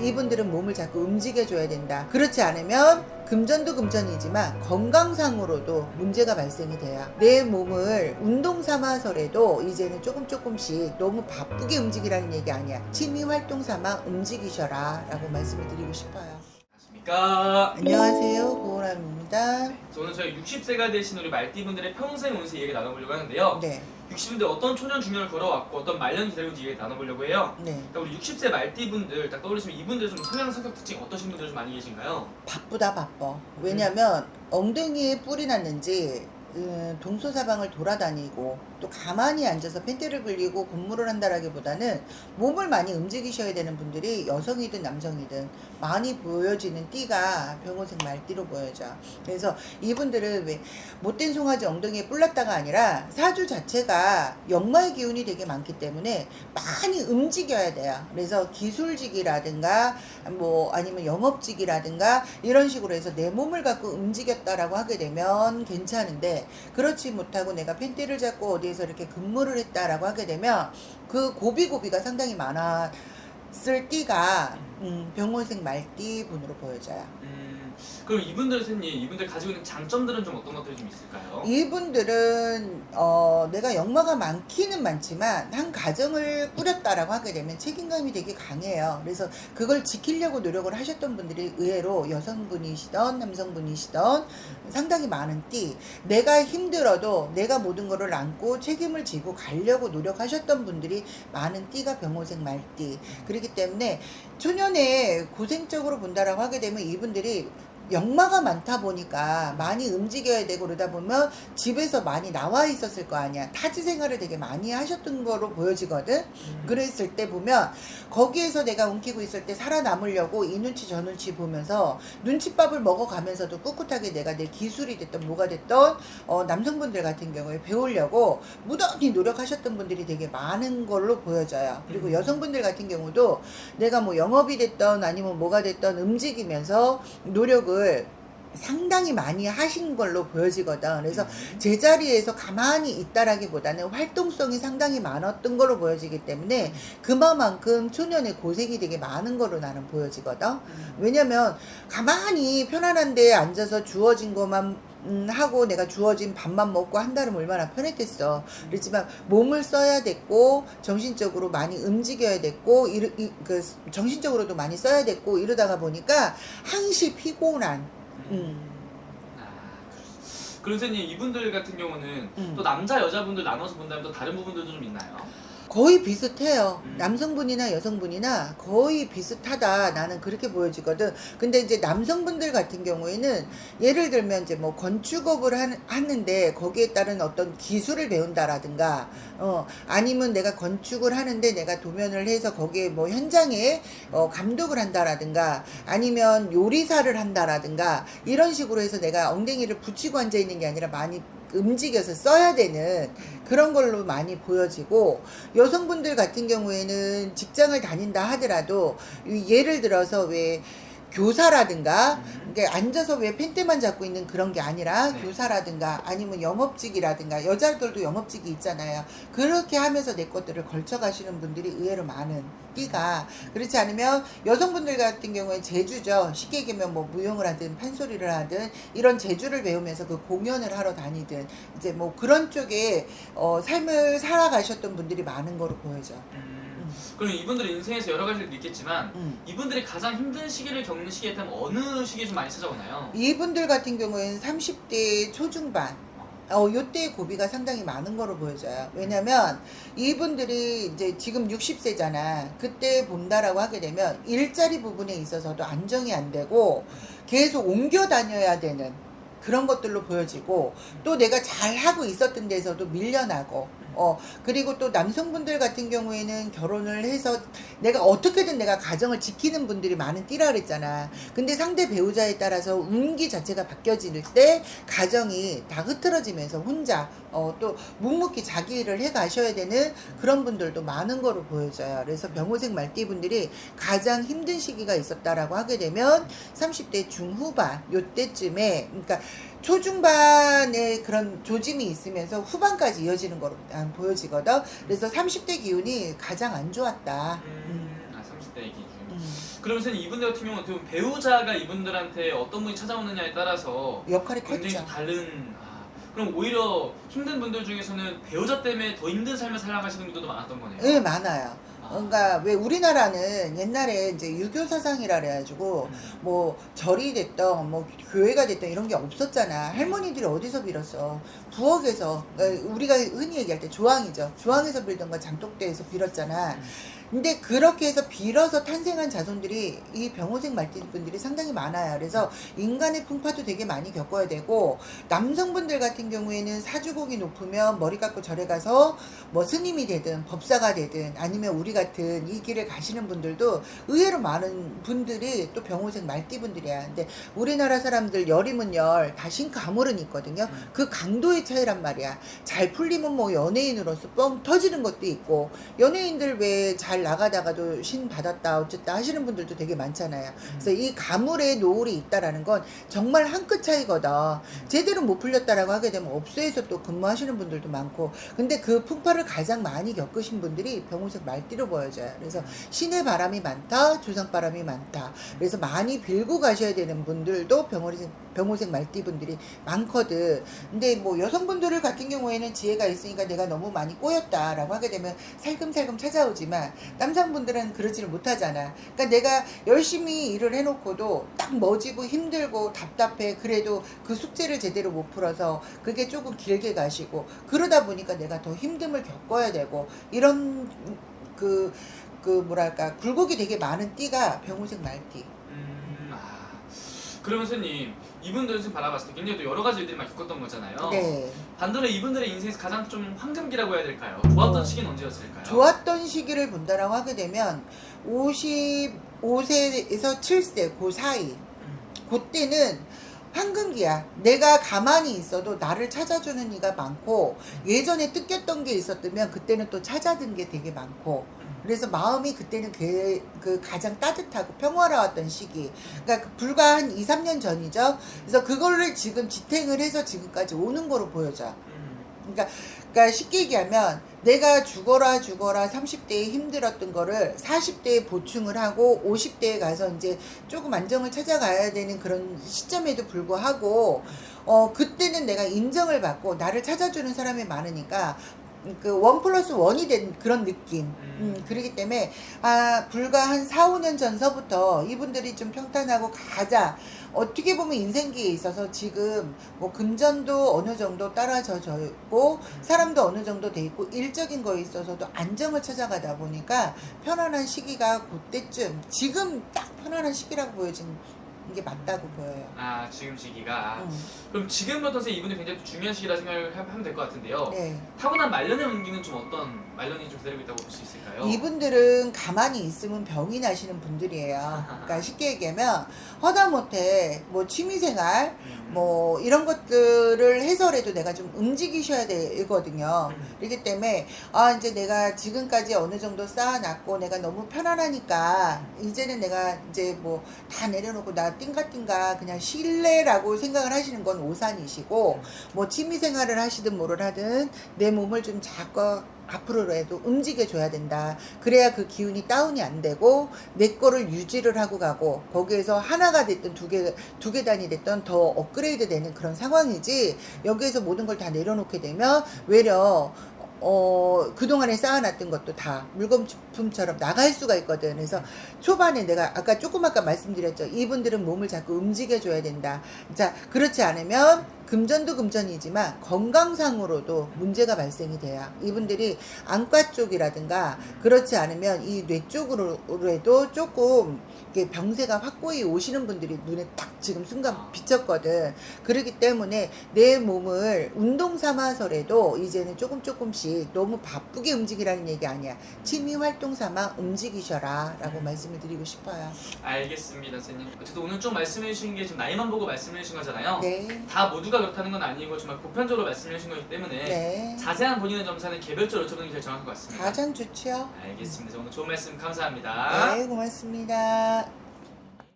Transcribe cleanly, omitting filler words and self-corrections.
이분들은 몸을 자꾸 움직여줘야 된다. 그렇지 않으면 금전도 금전이지만 건강상으로도 문제가 발생이 돼요. 내 몸을 운동 삼아서라도 이제는 조금씩 너무 바쁘게 움직이라는 얘기 아니야. 취미 활동 삼아 움직이셔라 라고 말씀을 드리고 싶어요. 안녕하십니까. 안녕하세요, 고은함입니다. 오늘 저희 60세가 되신 우리 말띠분들의 평생 운세 얘기 나눠보려고 하는데요. 네. 60분들 어떤 초년 중년을 걸어왔고 어떤 말년 기다리고 있는지 얘기 나눠보려고 해요. 네. 그러니까 우리 60세 말띠분들 딱 떠오르시면 이분들 좀 성향 성격 특징 어떠신 분들 좀 많이 계신가요? 바쁘다 바빠. 왜냐면 엉덩이에 뿔이 났는지 동서사방을 돌아다니고 또 가만히 앉아서 펜대를 굴리고 공무를 한다라기보다는 몸을 많이 움직이셔야 되는 분들이 여성이든 남성이든 많이 보여지는 띠가 병호색 말띠로 보여져. 그래서 이분들은 왜 못된 송아지 엉덩이에 뿔 났다가 아니라 사주 자체가 역마의 기운이 되게 많기 때문에 많이 움직여야 돼요. 그래서 기술직이라든가 뭐 아니면 영업직이라든가 이런 식으로 해서 내 몸을 갖고 움직였다라고 하게 되면 괜찮은데, 그렇지 못하고 내가 펜대를 잡고 어디에서 이렇게 근무를 했다라고 하게 되면 그 고비고비가 상당히 많았을 띠가 병원색 말띠 분으로 보여져요. 그럼 이분들 선생님, 이분들 가지고 있는 장점들은 좀 어떤 것들이 좀 있을까요? 이분들은 내가 역마가 많기는 많지만 한 가정을 꾸렸다라고 하게 되면 책임감이 되게 강해요. 그래서 그걸 지키려고 노력을 하셨던 분들이 의외로 여성분이시던 남성분이시던 상당히 많은 띠. 내가 힘들어도 내가 모든 거를 안고 책임을 지고 가려고 노력하셨던 분들이 많은 띠가 병호색 말띠. 그렇기 때문에 초년에 고생적으로 본다라고 하게 되면 이분들이 역마가 많다 보니까 많이 움직여야 되고 그러다 보면 집에서 많이 나와 있었을 거 아니야. 타지 생활을 되게 많이 하셨던 거로 보여지거든. 그랬을 때 보면 거기에서 내가 움키고 있을 때 살아남으려고 이 눈치 저 눈치 보면서 눈칫밥을 먹어가면서도 꿋꿋하게 내가 내 기술이 됐던 뭐가 됐던 남성분들 같은 경우에 배우려고 무던히 노력하셨던 분들이 되게 많은 걸로 보여져요. 그리고 여성분들 같은 경우도 내가 뭐 영업이 됐던 아니면 뭐가 됐던 움직이면서 노력을 상당히 많이 하신 걸로 보여지거든. 그래서 제자리에서 가만히 있다라기보다는 활동성이 상당히 많았던 걸로 보여지기 때문에 그만큼 초년에 고생이 되게 많은 걸로 나는 보여지거든. 왜냐면 가만히 편안한 데에 앉아서 주어진 것만 하고 내가 주어진 밥만 먹고 한다면 얼마나 편했겠어. 그렇지만 몸을 써야 됐고 정신적으로 많이 움직여야 됐고 정신적으로도 많이 써야 됐고 이러다가 보니까 항시 피곤한. 그럼 선생님, 이분들 같은 경우는 또 남자 여자분들 나눠서 본다면 또 다른 부분들도 좀 있나요? 거의 비슷해요. 남성분이나 여성분이나 거의 비슷하다. 나는 그렇게 보여지거든. 근데 이제 남성분들 같은 경우에는 예를 들면 이제 뭐 건축업을 하는데 거기에 따른 어떤 기술을 배운다라든가 아니면 내가 건축을 하는데 내가 도면을 해서 거기에 뭐 현장에 감독을 한다라든가 아니면 요리사를 한다라든가 이런 식으로 해서 내가 엉덩이를 붙이고 앉아 있는 게 아니라 많이 움직여서 써야 되는 그런 걸로 많이 보여지고, 여성분들 같은 경우에는 직장을 다닌다 하더라도 예를 들어서 왜 교사라든가 이게 앉아서 왜 펜대만 잡고 있는 그런 게 아니라 교사라든가 아니면 영업직이라든가 여자들도 영업직이 있잖아요. 그렇게 하면서 내 것들을 걸쳐 가시는 분들이 의외로 많은 띠가, 그렇지 않으면 여성분들 같은 경우에 제주죠. 쉽게 얘기하면 뭐 무용을 하든 판소리를 하든 이런 제주를 배우면서 그 공연을 하러 다니든 이제 뭐 그런 쪽에 삶을 살아가셨던 분들이 많은 거로 보여져. 그럼 이분들의 인생에서 여러 가지를 있겠지만 이분들이 가장 힘든 시기를 겪는 시기에 있다면 어느 시기에 좀 많이 찾아오나요? 이분들 같은 경우에는 30대 초중반 요때 고비가 상당히 많은 거로 보여져요. 왜냐면 이분들이 이제 지금 60세잖아. 그때 본다라고 하게 되면 일자리 부분에 있어서도 안정이 안 되고 계속 옮겨 다녀야 되는 그런 것들로 보여지고, 또 내가 잘하고 있었던 데서도 밀려나고 그리고 또 남성분들 같은 경우에는 결혼을 해서 내가 어떻게든 내가 가정을 지키는 분들이 많은 띠라 그랬잖아. 근데 상대 배우자에 따라서 운기 자체가 바뀌어질 때 가정이 다 흐트러지면서 혼자 또 묵묵히 자기 일을 해 가셔야 되는 그런 분들도 많은 거로 보여져요. 그래서 병호색 말띠 분들이 가장 힘든 시기가 있었다라고 하게 되면 30대 중후반 요때쯤에, 그러니까 초중반에 그런 조짐이 있으면서 후반까지 이어지는 거로 보여지거든. 그래서 30대 기운이 가장 안 좋았다. 30대 기준. 그러면 선생님 이분들 같은 경우는 어떻게 보면 배우자가 이분들한테 어떤 분이 찾아오느냐에 따라서 역할이 굉장히 좀 컸죠. 다른 그럼 오히려 힘든 분들 중에서는 배우자 때문에 더 힘든 삶을 살아가시는 분들도 많았던 거네요. 네, 많아요. 그러니까 왜 우리나라는 옛날에 이제 유교 사상이라 그래가지고 뭐 절이 됐던 뭐 교회가 됐던 이런 게 없었잖아. 할머니들이 어디서 빌었어? 부엌에서. 그러니까 우리가 흔히 얘기할 때 조항이죠. 조항에서 빌던 거 장독대에서 빌었잖아. 근데 그렇게 해서 빌어서 탄생한 자손들이 이 병호생 말띠분들이 상당히 많아요. 그래서 인간의 풍파도 되게 많이 겪어야 되고, 남성분들 같은 경우에는 사주곡이 높으면 머리 깎고 절에 가서 뭐 스님이 되든 법사가 되든 아니면 우리 같은 이 길을 가시는 분들도 의외로 많은 분들이 또 병호생 말띠분들이야. 근데 우리나라 사람들 열이면 열, 다 신가물은 있거든요. 그 강도의 차이란 말이야. 잘 풀리면 뭐 연예인으로서 뻥 터지는 것도 있고, 연예인들 왜 잘 나가다가도 신 받았다 어쨌다 하시는 분들도 되게 많잖아요. 그래서 이 가물에 노을이 있다라는 건 정말 한 끗 차이거든. 제대로 못 풀렸다라고 하게 되면 업소에서 또 근무하시는 분들도 많고, 근데 그 풍파를 가장 많이 겪으신 분들이 병호색 말띠로 보여져요. 그래서 신의 바람이 많다, 조상 바람이 많다. 그래서 많이 빌고 가셔야 되는 분들도 병호색 말띠 분들이 많거든. 근데 뭐 여성분들 같은 경우에는 지혜가 있으니까 내가 너무 많이 꼬였다라고 하게 되면 살금살금 찾아오지만, 남성분들은 그러지를 못하잖아. 그러니까 내가 열심히 일을 해놓고도 딱 머지고 힘들고 답답해. 그래도 그 숙제를 제대로 못 풀어서 그게 조금 길게 가시고, 그러다 보니까 내가 더 힘듦을 겪어야 되고, 이런 뭐랄까 굴곡이 되게 많은 띠가 병호색 말띠. 그러면 선생님 이분들 지금 바라봤을 때 굉장히 또 여러 가지 일들이 많이 겪었던 거잖아요. 네. 반대로 이분들의 인생에서 가장 좀 황금기라고 해야 될까요? 좋았던 시기는 언제였을까요? 좋았던 시기를 본다라고 하게 되면 55세에서 7세 그 사이, 그때는 황금기야. 내가 가만히 있어도 나를 찾아주는 이가 많고, 예전에 뜯겼던 게 있었다면 그때는 또 찾아든 게 되게 많고, 그래서 마음이 그때는 그 가장 따뜻하고 평화로웠던 시기. 그러니까 불과 한 2, 3년 전이죠. 그래서 그거를 지금 지탱을 해서 지금까지 오는 거로 보여져. 그러니까 쉽게 얘기하면 내가 죽어라 30대에 힘들었던 거를 40대에 보충을 하고 50대에 가서 이제 조금 안정을 찾아가야 되는 그런 시점에도 불구하고, 그때는 내가 인정을 받고 나를 찾아주는 사람이 많으니까 그 1+1이 된 그런 느낌. 그렇기 때문에 불과 한 4, 5년 전서부터 이분들이 좀 평탄하고 가자. 어떻게 보면 인생기에 있어서 지금 뭐 금전도 어느 정도 따라져 있고, 사람도 어느 정도 돼 있고, 일적인 거에 있어서도 안정을 찾아가다 보니까 편안한 시기가 그때쯤, 지금 딱 편안한 시기라고 보여진 게 맞다고 보여요. 지금 시기가. 그럼 지금부터 선생님 이분이 굉장히 중요한 시기라 생각을 하면 될 것 같은데요. 네. 타고난 말년의 운기는 좀 어떤 말년이 좀 기다리고 있다고 볼 수 있을까요? 이분들은 가만히 있으면 병이 나시는 분들이에요. 그러니까 쉽게 얘기하면 허다못해 뭐 취미생활 뭐 이런 것들을 해서라도 내가 좀 움직이셔야 되거든요. 그렇기 때문에 이제 내가 지금까지 어느 정도 쌓아놨고 내가 너무 편안하니까 이제는 내가 이제 뭐 다 내려놓고 나 띵가띵가 그냥 쉴래라고 생각을 하시는 건 오산이시고, 뭐 취미생활을 하시든 뭐를 하든 내 몸을 좀 자꾸 앞으로라도 움직여줘야 된다. 그래야 그 기운이 다운이 안 되고 내 거를 유지를 하고 가고, 거기에서 하나가 됐든 두 계단이 됐든 더 업그레이드 되는 그런 상황이지, 여기에서 모든 걸 다 내려놓게 되면 외려 그동안에 쌓아놨던 것도 다 물거품처럼 나갈 수가 있거든. 그래서 초반에 내가 아까 조금 아까 말씀드렸죠. 이분들은 몸을 자꾸 움직여줘야 된다. 자, 그렇지 않으면 금전도 금전이지만 건강상으로도 문제가 발생이 돼요. 이분들이 안과 쪽이라든가 그렇지 않으면 이 뇌 쪽으로 해도 조금 병세가 확고히 오시는 분들이 눈에 딱 지금 순간 비쳤거든. 그렇기 때문에 내 몸을 운동 삼아서라도 이제는 조금씩 너무 바쁘게 움직이라는 얘기 아니야. 취미 활동 삼아 움직이셔라 라고 말씀을 드리고 싶어요. 알겠습니다, 선생님. 어쨌든 오늘 좀 말씀해 주신 게 지금 나이만 보고 말씀해 주신 거잖아요. 네. 다 모두가 그렇다는 건 아니고 정말 보편적으로 말씀해 주신 거기 때문에 네. 자세한 본인의 점사는 개별적으로 여쭤보는 게 제일 정확한 것 같습니다. 가장 좋죠. 알겠습니다. 오늘 좋은 말씀 감사합니다. 네, 고맙습니다.